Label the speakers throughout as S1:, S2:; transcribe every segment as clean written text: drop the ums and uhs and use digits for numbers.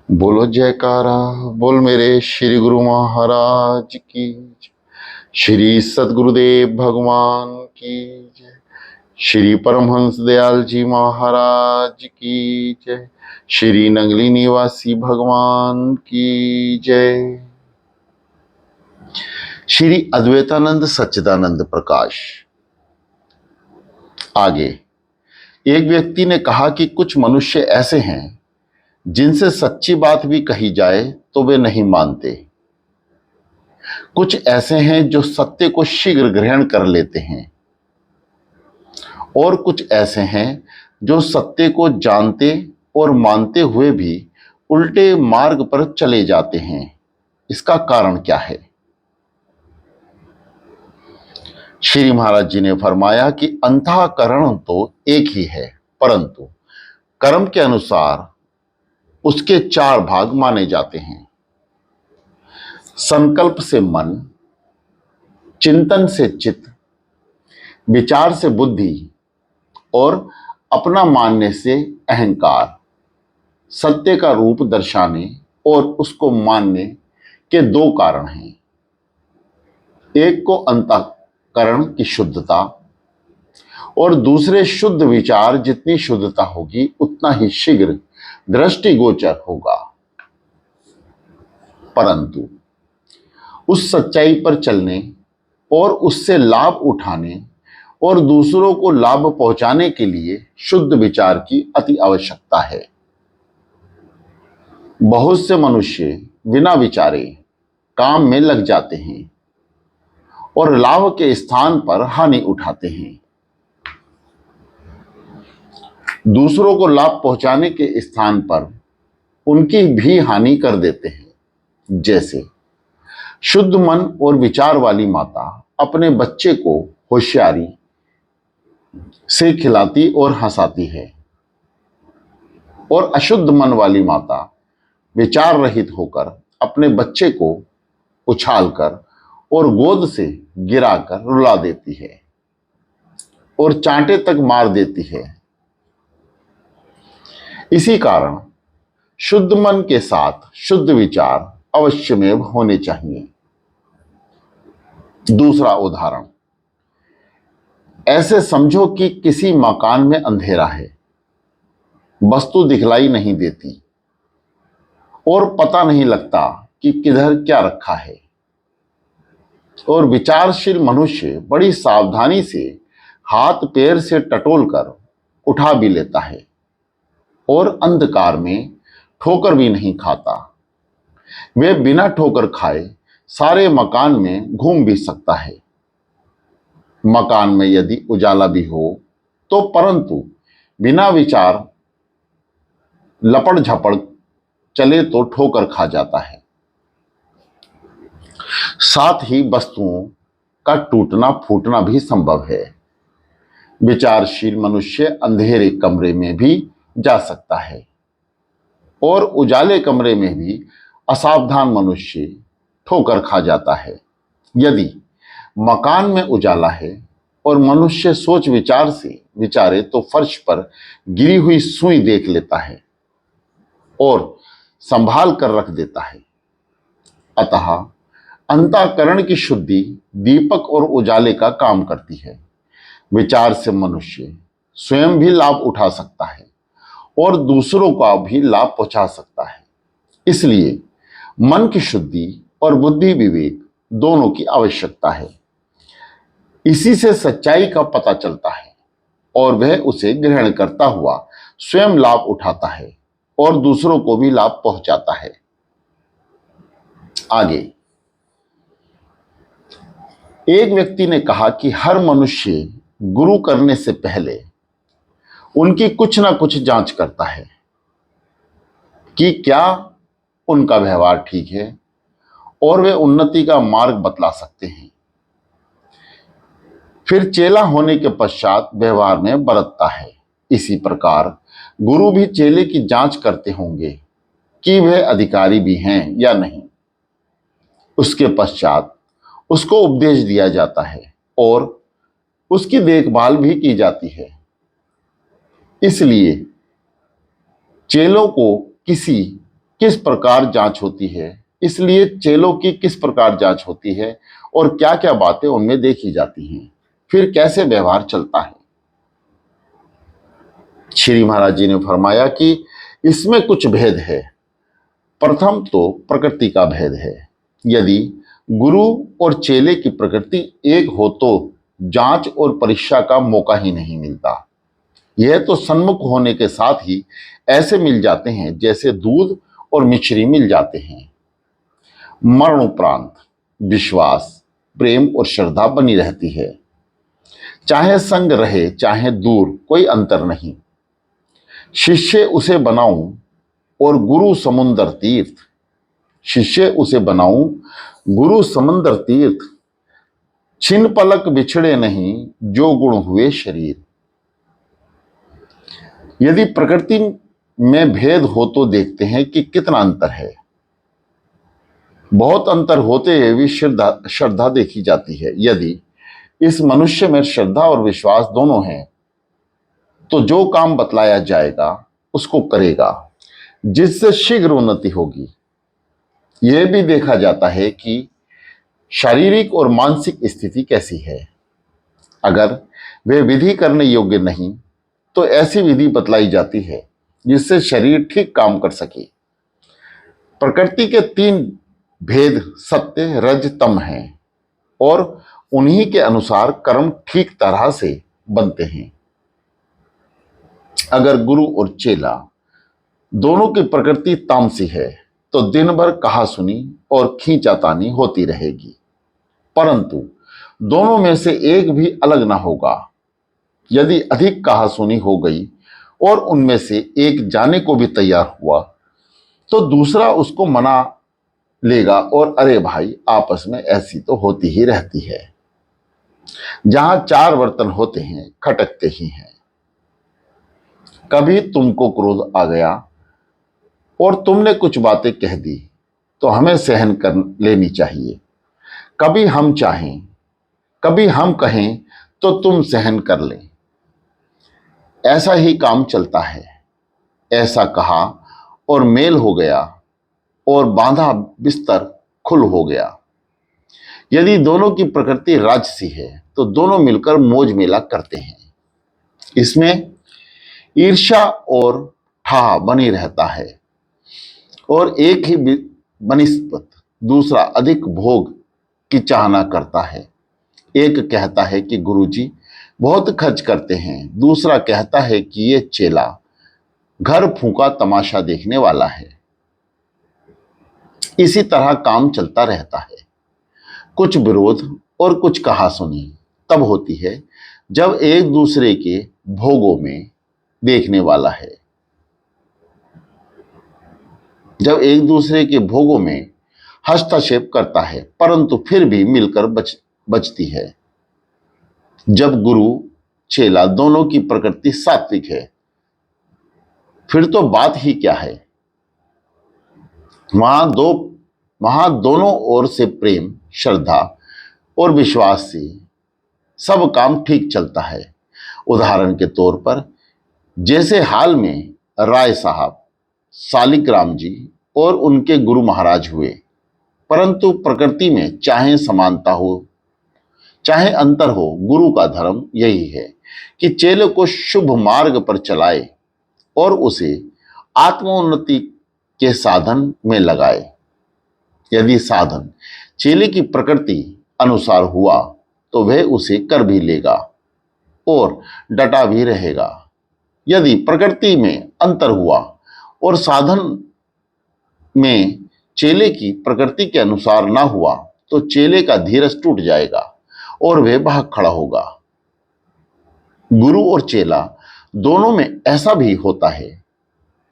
S1: बोलो जयकारा। बोल मेरे श्री गुरु महाराज की जय। श्री सद्गुरुदेव भगवान की जय। श्री परमहंस दयाल जी महाराज की जय। श्री नंगली निवासी भगवान की जय। श्री अद्वैतानंद सच्चिदानंद प्रकाश। आगे एक व्यक्ति ने कहा कि कुछ मनुष्य ऐसे हैं जिनसे सच्ची बात भी कही जाए तो वे नहीं मानते। कुछ ऐसे हैं जो सत्य को शीघ्र ग्रहण कर लेते हैं और कुछ ऐसे हैं जो सत्य को जानते और मानते हुए भी उल्टे मार्ग पर चले जाते हैं। इसका कारण क्या है? श्री महाराज जी ने फरमाया कि अंतःकरण तो एक ही है, परंतु कर्म के अनुसार उसके चार भाग माने जाते हैं। संकल्प से मन, चिंतन से चित्त, विचार से बुद्धि और अपना मानने से अहंकार। सत्य का रूप दर्शाने और उसको मानने के दो कारण हैं। एक को अंतःकरण की शुद्धता और दूसरे शुद्ध विचार। जितनी शुद्धता होगी उतना ही शीघ्र दृष्टिगोचर होगा, परंतु उस सच्चाई पर चलने और उससे लाभ उठाने और दूसरों को लाभ पहुंचाने के लिए शुद्ध विचार की अति आवश्यकता है। बहुत से मनुष्य बिना विचारे काम में लग जाते हैं और लाभ के स्थान पर हानि उठाते हैं। दूसरों को लाभ पहुंचाने के स्थान पर उनकी भी हानि कर देते हैं। जैसे शुद्ध मन और विचार वाली माता अपने बच्चे को होशियारी से खिलाती और हंसाती है, और अशुद्ध मन वाली माता विचार रहित होकर अपने बच्चे को उछालकर और गोद से गिराकर रुला देती है और चांटे तक मार देती है। इसी कारण शुद्ध मन के साथ शुद्ध विचार अवश्यमेव होने चाहिए। दूसरा उदाहरण, ऐसे समझो कि किसी मकान में अंधेरा है, वस्तु दिखलाई नहीं देती और पता नहीं लगता कि किधर क्या रखा है, और विचारशील मनुष्य बड़ी सावधानी से हाथ पैर से टटोलकर उठा भी लेता है और अंधकार में ठोकर भी नहीं खाता। वे बिना ठोकर खाए सारे मकान में घूम भी सकता है। मकान में यदि उजाला भी हो तो परंतु बिना विचार लपड़ झपड़ चले तो ठोकर खा जाता है। साथ ही वस्तुओं का टूटना फूटना भी संभव है। विचारशील मनुष्य अंधेरे कमरे में भी जा सकता है और उजाले कमरे में भी असावधान मनुष्य ठोकर खा जाता है। यदि मकान में उजाला है और मनुष्य सोच विचार से विचारे तो फर्श पर गिरी हुई सुई देख लेता है और संभाल कर रख देता है। अतः अंतःकरण की शुद्धि दीपक और उजाले का काम करती है। विचार से मनुष्य स्वयं भी लाभ उठा सकता है और दूसरों का भी लाभ पहुंचा सकता है। इसलिए मन की शुद्धि और बुद्धि विवेक दोनों की आवश्यकता है। इसी से सच्चाई का पता चलता है और वह उसे ग्रहण करता हुआ स्वयं लाभ उठाता है और दूसरों को भी लाभ पहुंचाता है। आगे एक व्यक्ति ने कहा कि हर मनुष्य गुरु करने से पहले उनकी कुछ ना कुछ जांच करता है कि क्या उनका व्यवहार ठीक है और वे उन्नति का मार्ग बतला सकते हैं। फिर चेला होने के पश्चात व्यवहार में बरतता है। इसी प्रकार गुरु भी चेले की जांच करते होंगे कि वह अधिकारी भी हैं या नहीं। उसके पश्चात उसको उपदेश दिया जाता है और उसकी देखभाल भी की जाती है। इसलिए चेलों को किसी किस प्रकार जांच होती है, इसलिए चेलों की किस प्रकार जांच होती है और क्या क्या बातें उनमें देखी जाती हैं, फिर कैसे व्यवहार चलता है। श्री महाराज जी ने फरमाया कि इसमें कुछ भेद है। प्रथम तो प्रकृति का भेद है। यदि गुरु और चेले की प्रकृति एक हो तो जांच और परीक्षा का मौका ही नहीं मिलता। यह तो सन्मुख होने के साथ ही ऐसे मिल जाते हैं जैसे दूध और मिश्री मिल जाते हैं। मरणोपरांत विश्वास, प्रेम और श्रद्धा बनी रहती है। चाहे संग रहे चाहे दूर, कोई अंतर नहीं। शिष्य उसे बनाऊं और गुरु समुंदर तीर्थ, शिष्य उसे बनाऊं गुरु समंदर तीर्थ, छिन पलक बिछड़े नहीं जो गुण हुए शरीर। यदि प्रकृति में भेद हो तो देखते हैं कि कितना अंतर है। बहुत अंतर होते हुए भी श्रद्धा देखी जाती है। यदि इस मनुष्य में श्रद्धा और विश्वास दोनों हैं तो जो काम बतलाया जाएगा उसको करेगा, जिससे शीघ्र उन्नति होगी। यह भी देखा जाता है कि शारीरिक और मानसिक स्थिति कैसी है। अगर वे विधि करने योग्य नहीं तो ऐसी विधि बतलाई जाती है जिससे शरीर ठीक काम कर सके। प्रकृति के तीन भेद सत्य, रज, तम हैं और उन्हीं के अनुसार कर्म ठीक तरह से बनते हैं। अगर गुरु और चेला दोनों की प्रकृति तामसी है तो दिन भर कहा सुनी और खींचातानी होती रहेगी, परंतु दोनों में से एक भी अलग ना होगा। यदि अधिक कहा सुनी हो गई और उनमें से एक जाने को भी तैयार हुआ तो दूसरा उसको मना लेगा और अरे भाई, आपस में ऐसी तो होती ही रहती है। जहां चार बर्तन होते हैं खटकते ही हैं। कभी तुमको क्रोध आ गया और तुमने कुछ बातें कह दी तो हमें सहन कर लेनी चाहिए। कभी हम चाहें, कभी हम कहें तो तुम सहन कर लें। ऐसा ही काम चलता है। ऐसा कहा और मेल हो गया और बांधा बिस्तर खुल हो गया। यदि दोनों की प्रकृति राजसी है तो दोनों मिलकर मौज मेला करते हैं। इसमें ईर्ष्या और ठाह बनी रहता है और एक ही बनिस्पत दूसरा अधिक भोग की चाहना करता है। एक कहता है कि गुरुजी बहुत खर्च करते हैं, दूसरा कहता है कि ये चेला घर फूंका तमाशा देखने वाला है। इसी तरह काम चलता रहता है। कुछ विरोध और कुछ कहासुनी तब होती है जब एक दूसरे के भोगों में देखने वाला है, जब एक दूसरे के भोगों में हस्तक्षेप करता है, परंतु फिर भी मिलकर बचती है। जब गुरु चेला दोनों की प्रकृति सात्विक है फिर तो बात ही क्या है। वहां दोनों ओर से प्रेम, श्रद्धा और विश्वास से सब काम ठीक चलता है। उदाहरण के तौर पर जैसे हाल में राय साहब, सालिग्राम जी और उनके गुरु महाराज हुए, परंतु प्रकृति में चाहे समानता हो चाहे अंतर हो, गुरु का धर्म यही है कि चेले को शुभ मार्ग पर चलाए और उसे आत्मोन्नति के साधन में लगाए। यदि साधन चेले की प्रकृति अनुसार हुआ तो वह उसे कर भी लेगा और डटा भी रहेगा। यदि प्रकृति में अंतर हुआ और साधन में चेले की प्रकृति के अनुसार ना हुआ तो चेले का धीरज टूट जाएगा और वह भाग खड़ा होगा। गुरु और चेला दोनों में ऐसा भी होता है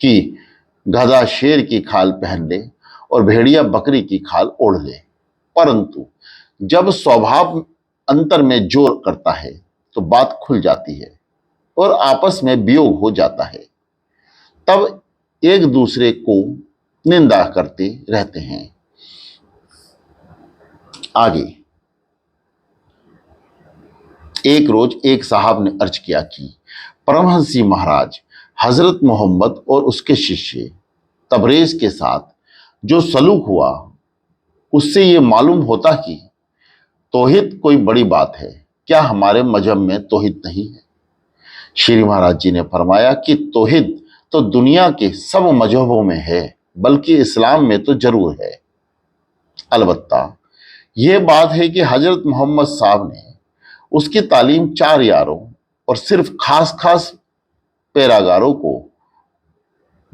S1: कि गधा शेर की खाल पहन ले और भेड़िया बकरी की खाल ओढ़ ले, परंतु जब स्वभाव अंतर में जोर करता है तो बात खुल जाती है और आपस में वियोग हो जाता है। तब एक दूसरे को निंदा करते रहते हैं। आगे एक रोज एक साहब ने अर्ज किया कि परमहंस जी महाराज, हजरत मोहम्मद और उसके शिष्य तबरेज के साथ जो सलूक हुआ, उससे ये मालूम होता कि तौहीद कोई बड़ी बात है। क्या हमारे मजहब में तौहीद नहीं है? श्री महाराज जी ने फरमाया कि तौहीद तो दुनिया के सब मजहबों में है, बल्कि इस्लाम में तो जरूर है। अलबत्ता यह बात है कि हजरत मोहम्मद साहब ने उसकी तालीम 4 यारों और सिर्फ खास खास पैरागारों को,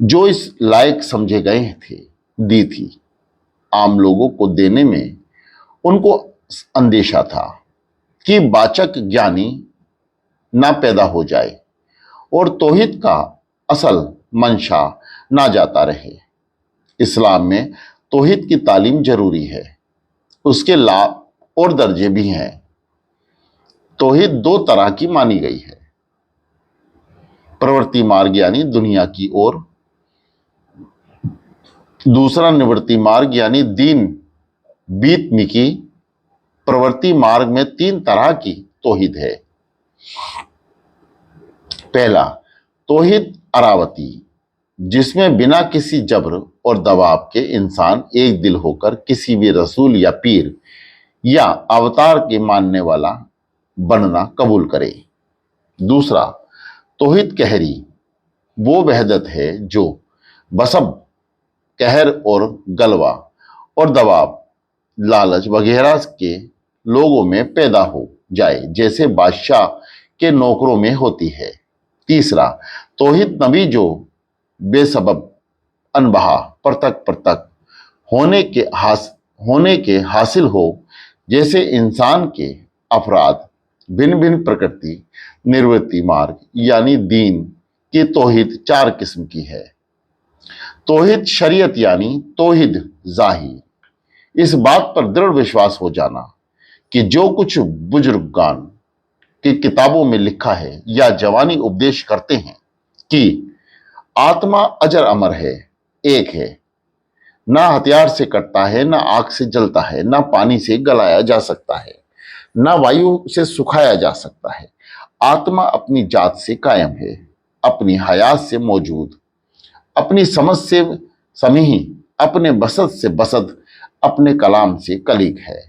S1: जो इस लायक समझे गए थे, दी थी। आम लोगों को देने में उनको अंदेशा था कि वाचक ज्ञानी ना पैदा हो जाए और तौहीद का असल मंशा ना जाता रहे। इस्लाम में तौहीद की तालीम जरूरी है। उसके लाभ और दर्जे भी हैं। तौहीद 2 तरह की मानी गई है, प्रवृत्ति मार्ग यानी दुनिया की ओर, दूसरा निवृत्ति मार्ग यानी दीन बीत मिकी। प्रवृत्ति मार्ग में 3 तरह की तौहीद है। पहला, तौहीद अरावती, जिसमें बिना किसी जबर और दबाव के इंसान एक दिल होकर किसी भी रसूल या पीर या अवतार के मानने वाला बनना कबूल करे। दूसरा, तौहीद कहरी, वो वहदत है जो बसब कहर और गलवा और दबाव, लालच वगैरह के लोगों में पैदा हो जाए, जैसे बादशाह के नौकरों में होती है। तीसरा, तौहीद नबी, जो बेसबब अनबहा परतक परतक होने के हासिल हो, जैसे इंसान के अफराद भिन्न भिन्न प्रकृति। निवृत्ति मार्ग यानी दीन की तौहीद 4 किस्म की है। तौहीद शरीयत यानी तौहीद ज़ाहिर, इस बात पर दृढ़ विश्वास हो जाना कि जो कुछ बुजुर्गान की किताबों में लिखा है या जवानी उपदेश करते हैं कि आत्मा अजर अमर है, एक है, ना हथियार से कटता है, ना आग से जलता है, ना पानी से गलाया जा सकता है, ना वायु से सुखाया जा सकता है। आत्मा अपनी जात से कायम है, अपनी हयात से मौजूद, अपनी समझ से समीही, अपने बसत से बसत, अपने कलाम से कलीक है।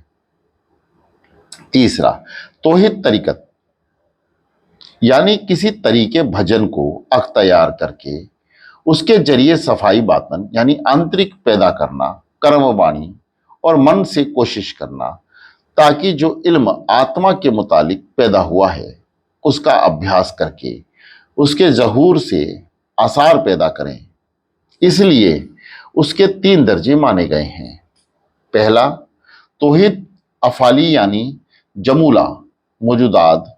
S1: तीसरा, तौहीद तरीकत, यानी किसी तरीके भजन को अख्तियार करके उसके जरिए सफाई बातन यानी आंतरिक पैदा करना, कर्मवाणी और मन से कोशिश करना, ताकि जो इल्म आत्मा के मुतालिक पैदा हुआ है उसका अभ्यास करके उसके ज़हूर से आसार पैदा करें। इसलिए उसके 3 दर्जे माने गए हैं। पहला, तौहीद अफाली यानी जमूला मौजूदात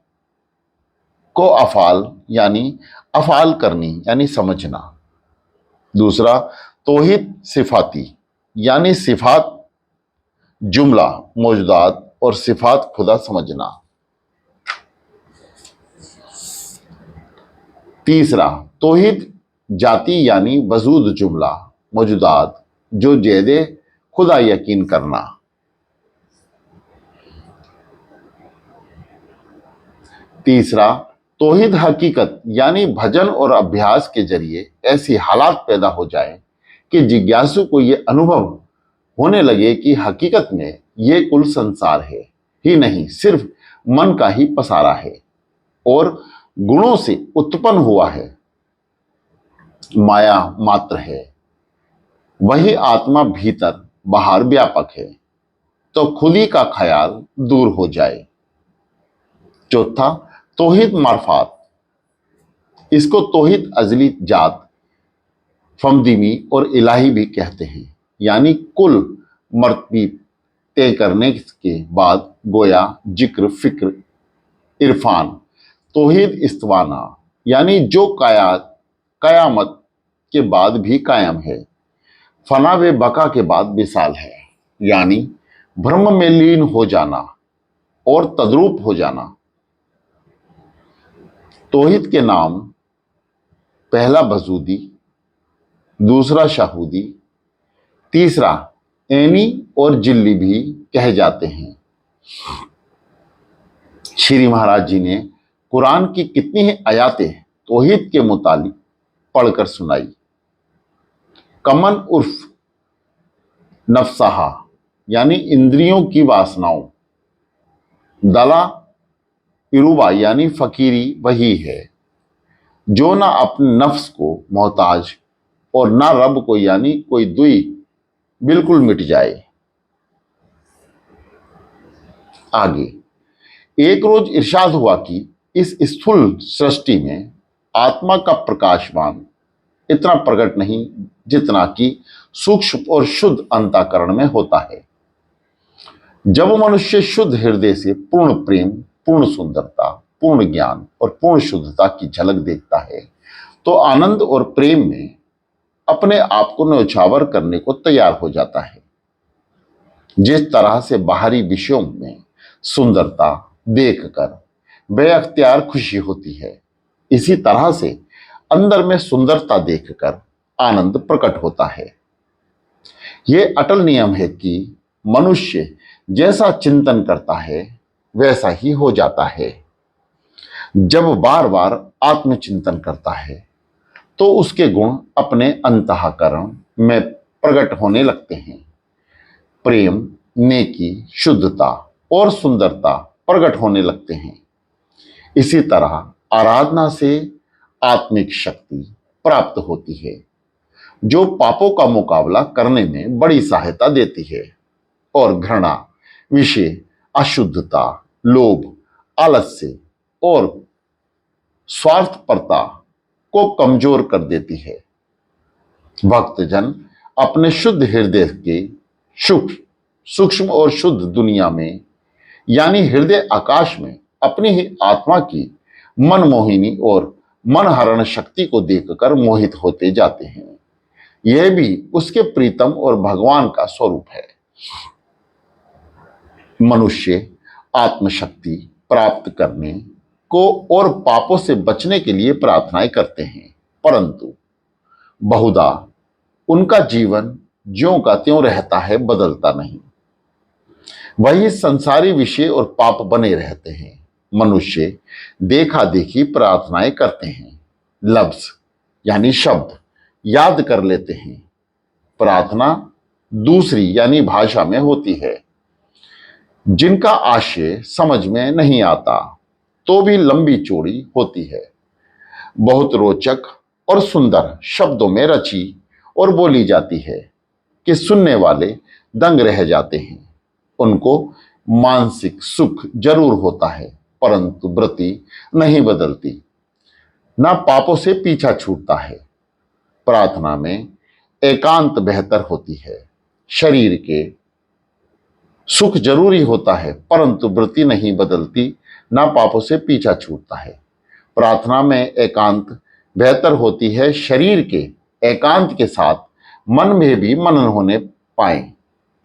S1: को अफाल यानी अफाल करनी यानी समझना। दूसरा, तौहीद सिफाती यानी सिफात जुमला मौजूदात और सिफात खुदा समझना। तीसरा, तौहीद जाती यानी वजूद जुमला मौजूदात जो जैदे खुदा यकीन करना। तीसरा, तौहीद हकीकत यानी भजन और अभ्यास के जरिए ऐसी हालात पैदा हो जाए कि जिज्ञासु को ये अनुभव होने लगे कि हकीकत में ये कुल संसार है ही नहीं, सिर्फ मन का ही पसारा है और गुणों से उत्पन्न हुआ है, माया मात्र है। वही आत्मा भीतर बाहर व्यापक है, तो खुदी का ख्याल दूर हो जाए। चौथा, तौहीद मार्फात, इसको तौहीद अजली जात, फमदीमी और इलाही भी कहते हैं, यानी कुल मर्तबी तय करने के बाद गोया जिक्र फिक्र इरफान। तौहीद इस्तिवाना यानी जो कयामत के बाद भी कायम है, फना व बका के बाद विशाल है, यानी ब्रह्म में लीन हो जाना और तद्रूप हो जाना। तौहीद के नाम पहला वजूदी, दूसरा शाहूदी, तीसरा ऐनी और जिल्ली भी कहे जाते हैं। श्री महाराज जी ने कुरान की कितनी ही आयातें तौहीद के मुतालिक पढ़कर सुनाई। कमन उर्फ नफ्साहा यानी इंद्रियों की वासनाओं, दला इरुबा यानी फकीरी वही है जो ना अपने नफ्स को मोहताज और ना रब को यानी कोई दुई बिल्कुल मिट जाए। आगे एक रोज इरशाद हुआ कि इस स्थूल सृष्टि में आत्मा का प्रकाशमान इतना प्रकट नहीं जितना कि सूक्ष्म और शुद्ध अंतःकरण में होता है। जब मनुष्य शुद्ध हृदय से पूर्ण प्रेम, पूर्ण सुंदरता, पूर्ण ज्ञान और पूर्ण शुद्धता की झलक देखता है तो आनंद और प्रेम में अपने आप को न्यौछावर करने को तैयार हो जाता है। जिस तरह से बाहरी विषयों में सुंदरता देखकर बेअख्तियार खुशी होती है, इसी तरह से अंदर में सुंदरता देखकर आनंद प्रकट होता है। यह अटल नियम है कि मनुष्य जैसा चिंतन करता है वैसा ही हो जाता है। जब बार बार आत्मचिंतन करता है तो उसके गुण अपने अंतःकरण में प्रकट होने लगते हैं। प्रेम, नेकी, शुद्धता और सुंदरता प्रकट होने लगते हैं। इसी तरह आराधना से आत्मिक शक्ति प्राप्त होती है जो पापों का मुकाबला करने में बड़ी सहायता देती है और घृणा, विषय, अशुद्धता, लोभ, आलस्य और स्वार्थपरता को कमजोर कर देती है। भक्तजन अपने शुद्ध हृदय के सूक्ष्म और शुद्ध दुनिया में यानी हृदय आकाश में अपनी ही आत्मा की मनमोहिनी और मनहरण शक्ति को देखकर मोहित होते जाते हैं। यह भी उसके प्रीतम और भगवान का स्वरूप है। मनुष्य आत्मशक्ति प्राप्त करने को और पापों से बचने के लिए प्रार्थनाएं करते हैं, परंतु बहुधा उनका जीवन ज्यों का त्यों रहता है, बदलता नहीं। वही संसारी विषय और पाप बने रहते हैं। मनुष्य देखा देखी प्रार्थनाएं करते हैं, लफ्ज यानी शब्द याद कर लेते हैं। प्रार्थना दूसरी यानी भाषा में होती है जिनका आशय समझ में नहीं आता तो भी लंबी चौड़ी होती है, बहुत रोचक और सुंदर शब्दों में रची और बोली जाती है कि सुनने वाले दंग रह जाते हैं। उनको मानसिक सुख जरूर होता है परंतु वृत्ति नहीं बदलती, ना पापों से पीछा छूटता है। प्रार्थना में एकांत बेहतर होती है। शरीर के सुख जरूरी होता है परंतु वृत्ति नहीं बदलती, ना पापों से पीछा छूटता है। प्रार्थना में एकांत बेहतर होती है। शरीर के एकांत के साथ मन में भी मनन होने पाए।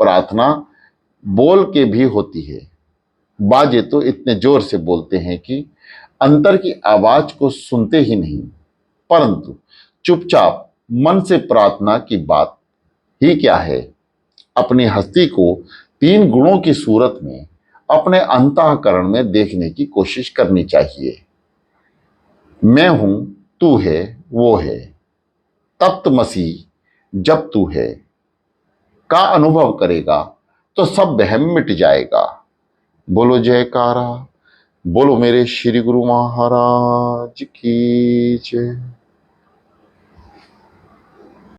S1: प्रार्थना बोल के भी होती है। बाजे तो इतने जोर से बोलते हैं कि अंतर की आवाज को सुनते ही नहीं, परंतु चुपचाप मन से प्रार्थना की बात ही क्या है। अपनी हस्ती को तीन गुणों की सूरत में अपने अंतःकरण में देखने की कोशिश करनी चाहिए। मैं हूं, तू है, वो है, तप्त मसीह जब तू है का अनुभव करेगा तो सब वहम मिट जाएगा। बोलो जयकारा, बोलो मेरे श्री गुरु महाराज की जय।